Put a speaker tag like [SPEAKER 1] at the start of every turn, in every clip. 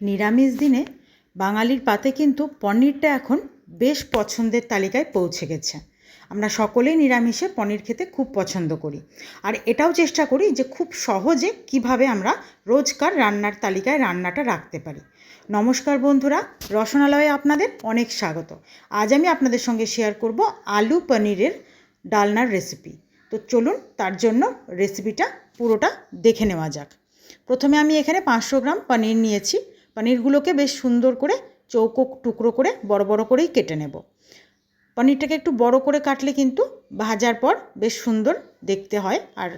[SPEAKER 1] নিরামিষ দিনে বাঙালির পাতে কিন্তু পনিরটা এখন বেশ পছন্দের তালিকায় পৌঁছে গেছে। আমরা সকলেই নিরামিষে পনির খেতে খুব পছন্দ করি, আর এটাও চেষ্টা করি যে খুব সহজে কিভাবে আমরা রোজকার রান্নার তালিকায় রান্নাটা রাখতে পারি। নমস্কার বন্ধুরা, রসনালয়ে আপনাদের অনেক স্বাগত। আজ আমি আপনাদের সঙ্গে শেয়ার করব আলু পনিরের ডালনার রেসিপি। তো চলুন তার জন্য রেসিপিটা পুরোটা দেখে নেওয়া যাক। প্রথমে আমি এখানে 500 গ্রাম পনির নিয়েছি। পনিরগুলোকে বেশ সুন্দর করে চৌকো টুকরো করে বড় বড় করেই কেটে নেব। পনিরটাকে একটু বড় করে কাটলে কিন্তু ভাজার পর বেশ সুন্দর দেখতে হয়, আর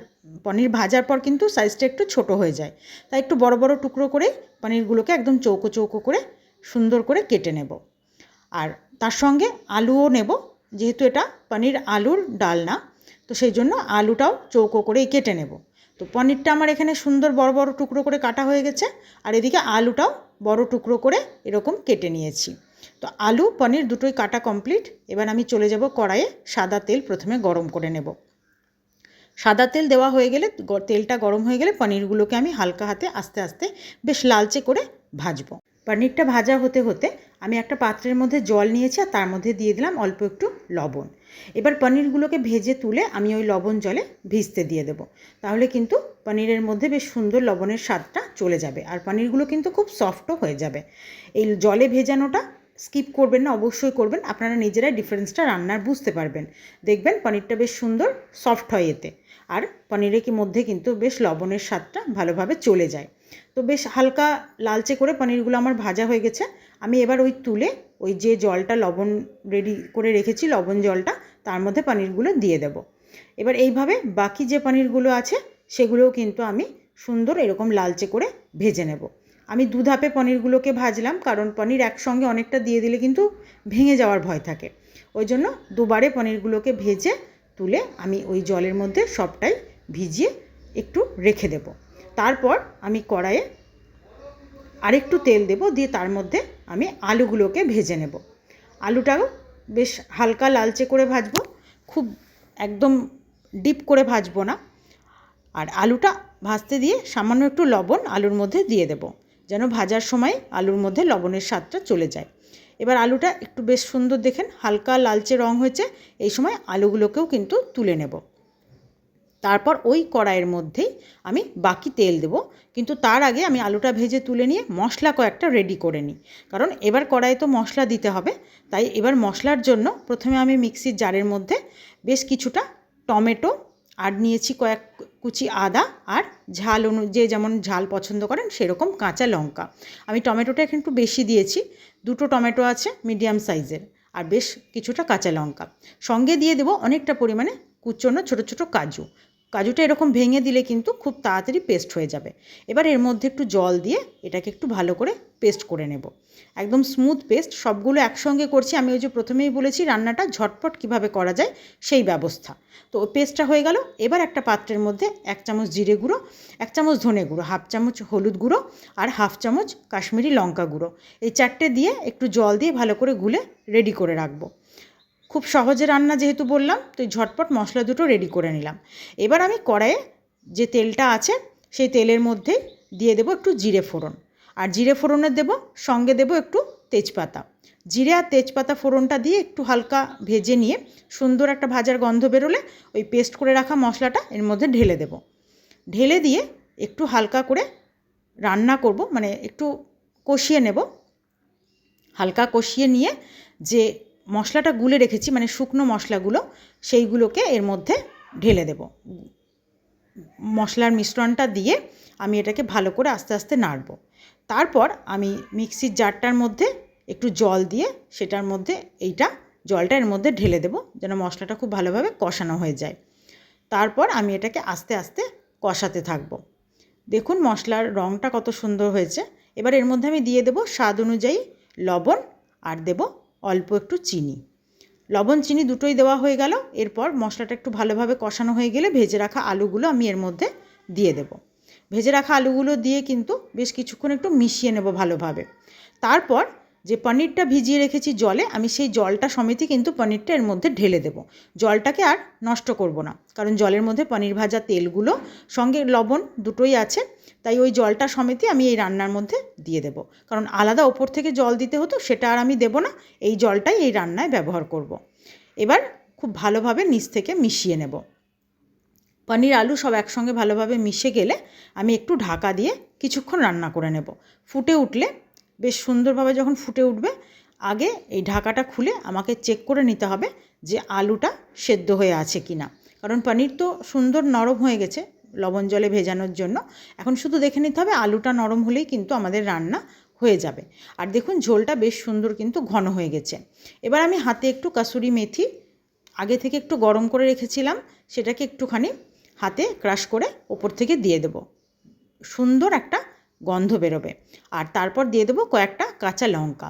[SPEAKER 1] পনির ভাজার পর কিন্তু সাইজটা একটু ছোট হয়ে যায়। তাই একটু বড় বড় টুকরো করে পনিরগুলোকে একদম চৌকো চৌকো করে সুন্দর করে কেটে নেব। আর তার সঙ্গে আলুও নেব, যেহেতু এটা পনির আলুর ডালনা, তো সেই জন্য আলুটাও চৌকো করেই কেটে নেব। তো পনিরটা আমার এখানে সুন্দর বড় বড় টুকরো করে কাটা হয়ে গেছে, আর এদিকে আলুটাও বড় টুকরো করে এরকম কেটে নিয়েছি। তো আলু পনির দুটোই কাটা কমপ্লিট। এবার আমি চলে যাব কড়াইয়ে। সাদা তেল প্রথমে গরম করে নেব। সাদা তেল দেওয়া হয়ে গেলে, তেলটা গরম হয়ে গেলে পনিরগুলোকে আমি হালকা হাতে আস্তে আস্তে বেশ লালচে করে ভাজবো। পনিরটা ভাজা হতে হতে আমি একটা পাত্রের মধ্যে জল নিয়েছি, আর তার মধ্যে দিয়ে দিলাম অল্প একটু লবণ। এবার পনিরগুলোকে ভেজে তুলে আমি ওই লবণ জলে ভিজতে দিয়ে দেবো। তাহলে কিন্তু পনিরের মধ্যে বেশ সুন্দর লবণের স্বাদটা চলে যাবে, আর পনিরগুলো কিন্তু খুব সফটও হয়ে যাবে। এই জলে ভেজানোটা স্কিপ করবেন না, অবশ্যই করবেন। আপনারা নিজেরাই ডিফারেন্সটা রান্নার বুঝতে পারবেন। দেখবেন পনিরটা বেশ সুন্দর সফট হয় এতে, আর পনিরের মধ্যে কিন্তু বেশ লবণের স্বাদটা ভালোভাবে চলে যায়। তো বেশ হালকা লালচে করে পনিরগুলো আমার ভাজা হয়ে গেছে। আমি এবার ওই তুলে ওই যে জলটা লবণ রেডি করে রেখেছি, লবণ জলটা, তার মধ্যে পনিরগুলো দিয়ে দেব। এবার এইভাবে বাকি যে পনিরগুলো আছে সেগুলোও কিন্তু আমি সুন্দর এরকম লালচে করে ভেজে নেব। আমি দু ধাপে পনিরগুলোকে ভাজলাম, কারণ পনির একসঙ্গে অনেকটা দিয়ে দিলে কিন্তু ভেঙে যাওয়ার ভয় থাকে। ওই জন্য দুবারে পনিরগুলোকে ভেজে তুলে আমি ওই জলের মধ্যে সবটাই ভিজিয়ে একটু রেখে দেব। তারপর আমি কড়াইয়ে আরেকটু তেল দেব, দিয়ে তার মধ্যে আমি আলুগুলোকে ভেজে নেব। আলুটাও বেশ হালকা লালচে করে ভাজবো, খুব একদম ডিপ করে ভাজবো না। আর আলুটা ভাজতে দিয়ে সামান্য একটু লবণ আলুর মধ্যে দিয়ে দেব, যেন ভাজার সময় আলুর মধ্যে লবণের স্বাদটা চলে যায়। এবার আলুটা একটু বেশ সুন্দর দেখেন হালকা লালচে রং হয়েছে, এই সময় আলুগুলোকেও কিন্তু তুলে নেব। তারপর ওই কড়াইয়ের মধ্যেই আমি বাকি তেল দেব, কিন্তু তার আগে আমি আলুটা ভেজে তুলে নিয়ে মশলা কয়েকটা রেডি করে নিই, কারণ এবার কড়াইয়ে তো মশলা দিতে হবে। তাই এবার মশলার জন্য প্রথমে আমি মিক্সির জারের মধ্যে বেশ কিছুটা টমেটো, আর নিয়েছি কয়েক কুচি আদা, আর ঝাল যে যেমন ঝাল পছন্দ করেন সেরকম কাঁচা লঙ্কা। আমি টমেটোটা এখানে একটু বেশি দিয়েছি, দুটো টমেটো আছে মিডিয়াম সাইজের, আর বেশ কিছুটা কাঁচা লঙ্কা। সঙ্গে দিয়ে দেবো অনেকটা পরিমাণে কুচনো ছোটো ছোটো কাজু। কাজুটা এরকম ভেঙে দিলে কিন্তু খুব তাড়াতাড়ি পেস্ট হয়ে যাবে। এবার এর মধ্যে একটু জল দিয়ে এটাকে একটু ভালো করে পেস্ট করে নেব, একদম স্মুথ পেস্ট। সবগুলো একসঙ্গে করছি আমি, ওই যে প্রথমেই বলেছি রান্নাটা ঝটপট কিভাবে করা যায় সেই ব্যবস্থা। তো পেস্টটা হয়ে গেল। এবার একটা পাত্রের মধ্যে 1 চামচ জিরে গুঁড়ো, 1 চামচ ধনে গুঁড়ো, হাফ চামচ হলুদ গুঁড়ো, আর হাফ চামচ কাশ্মীরি লঙ্কা গুঁড়ো, এই 4টে দিয়ে একটু জল দিয়ে ভালো করে গুলে রেডি করে রাখবো। খুব সহজে রান্না যেহেতু বললাম, তো ঝটপট মশলা দুটো রেডি করে নিলাম। এবার আমি কড়াইয়ে যে তেলটা আছে সেই তেলের মধ্যে দিয়ে দেবো একটু জিরে ফোড়ন, আর জিরে ফোড়নের দেবো সঙ্গে দেবো একটু তেজপাতা। জিরে আর তেজপাতা ফোড়নটা দিয়ে একটু হালকা ভেজে নিয়ে সুন্দর একটা ভাজার গন্ধ বেরোলে ওই পেস্ট করে রাখা মশলাটা এর মধ্যে ঢেলে দেব। ঢেলে দিয়ে একটু হালকা করে রান্না করব, মানে একটু কষিয়ে নেব। হালকা কষিয়ে নিয়ে যে মশলাটা গুলে রেখেছি, মানে শুকনো মশলাগুলো, সেইগুলোকে এর মধ্যে ঢেলে দেব। মশলার মিশ্রণটা দিয়ে আমি এটাকে ভালো করে আস্তে আস্তে নাড়ব। তারপর আমি মিক্সির জারটার মধ্যে একটু জল দিয়ে সেটার মধ্যে জলটা এর মধ্যে ঢেলে দেব, যেন মশলাটা খুব ভালোভাবে কষানো হয়ে যায়। তারপর আমি এটাকে আস্তে আস্তে কষাতে থাকব। দেখুন মশলার রঙটা কত সুন্দর হয়েছে। এবার এর মধ্যে আমি দিয়ে দেব স্বাদ অনুযায়ী লবণ, আর দেব অল্প একটু চিনি। লবণ চিনি দুটোই দেওয়া হয়ে গেল। এরপর মশলাটা একটু ভালোভাবে কষানো হয়ে গেলে ভেজে রাখা আলুগুলো আমি এর মধ্যে দিয়ে দেব। ভেজে রাখা আলুগুলো দিয়ে কিন্তু বেশ কিছুক্ষণ একটু মিশিয়ে নেব ভালোভাবে। তারপর যে পনিরটা ভিজিয়ে রেখেছি জলে, আমি সেই জলটা সমেতই কিন্তু পনিরটা এর মধ্যে ঢেলে দেব। জলটাকে আর নষ্ট করব না, কারণ জলের মধ্যে পনির ভাজা তেলগুলো সঙ্গে লবণ দুটোই আছে, তাই ওই জলটা সমেতই আমি এই রান্নার মধ্যে দিয়ে দেব, কারণ আলাদা ওপর থেকে জল দিতে হতো, সেটা আর আমি দেব না, এই জলটাই এই রান্নায় ব্যবহার করব। এবার খুব ভালোভাবে নিচ থেকে মিশিয়ে নেব। পনির আলু সব একসঙ্গে ভালোভাবে মিশে গেলে আমি একটু ঢাকা দিয়ে কিছুক্ষণ রান্না করে নেব। ফুটে উঠলে, বেশ সুন্দরভাবে যখন ফুটে উঠবে, আগে এই ঢাকাটা খুলে আমাকে চেক করে নিতে হবে যে আলুটা সেদ্ধ হয়ে আছে কি না, কারণ পনির তো সুন্দর নরম হয়ে গেছে লবণ জলে ভেজানোর জন্য। এখন শুধু দেখে নিতে হবে আলুটা নরম হলেই কিন্তু আমাদের রান্না হয়ে যাবে। আর দেখুন ঝোলটা বেশ সুন্দর কিন্তু ঘন হয়ে গেছে। এবার আমি হাতে একটু কাসুরি মেথি আগে থেকে একটু গরম করে রেখেছিলাম, সেটাকে একটুখানি হাতে ক্রাশ করে ওপর থেকে দিয়ে দেব, সুন্দর একটা গন্ধ বেরোবে। আর তারপর দিয়ে দেবো কয়েকটা কাঁচা লঙ্কা,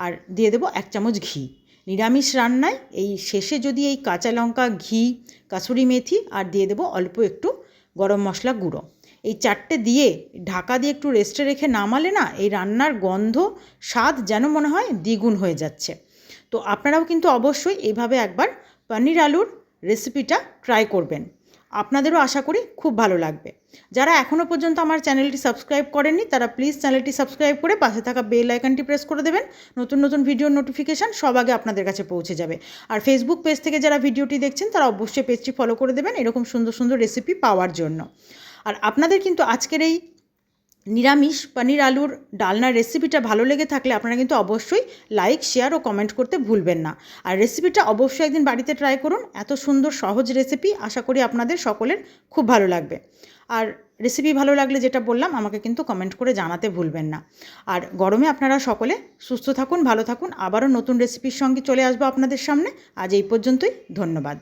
[SPEAKER 1] আর দিয়ে দেবো 1 চামচ ঘি। নিরামিষ রান্নায় এই শেষে যদি এই কাঁচা লঙ্কা, ঘি, কাসুরি মেথি আর দিয়ে দেবো অল্প একটু গরম মশলা গুঁড়ো, এই 4টে দিয়ে ঢাকা দিয়ে একটু রেস্টে রেখে নামালে না, এই রান্নার গন্ধ, স্বাদ যেন মনে হয় দ্বিগুণ হয়ে যাচ্ছে। তো আপনারাও কিন্তু অবশ্যই এইভাবে একবার পনির আলুর রেসিপিটা ট্রাই করবেন, আপনাদেরও আশা করি খুব ভালো লাগবে। যারা এখনও পর্যন্ত আমার চ্যানেলটি সাবস্ক্রাইব করেননি তারা প্লিজ চ্যানেলটি সাবস্ক্রাইব করে পাশে থাকা বেল আইকনটি প্রেস করে দেবেন, নতুন নতুন ভিডিওর নোটিফিকেশান সব আগে আপনাদের কাছে পৌঁছে যাবে। আর ফেসবুক পেজ থেকে যারা ভিডিওটি দেখছেন তারা অবশ্যই পেজটি ফলো করে দেবেন এরকম সুন্দর সুন্দর রেসিপি পাওয়ার জন্য। আর আপনাদের কিন্তু আজকের এই নিরামিষ পনির আলুর ডালনার রেসিপিটা ভালো লেগে থাকলে আপনারা কিন্তু অবশ্যই লাইক, শেয়ার ও কমেন্ট করতে ভুলবেন না। আর রেসিপিটা অবশ্যই একদিন বাড়িতে ট্রাই করুন, এত সুন্দর সহজ রেসিপি, আশা করি আপনাদের সকলের খুব ভালো লাগবে। আর রেসিপি ভালো লাগলে যেটা বললাম আমাকে কিন্তু কমেন্ট করে জানাতে ভুলবেন না। আর গরমে আপনারা সকলে সুস্থ থাকুন, ভালো থাকুন, আবারও নতুন রেসিপির সঙ্গে চলে আসবো আপনাদের সামনে। আজ এই পর্যন্তই, ধন্যবাদ।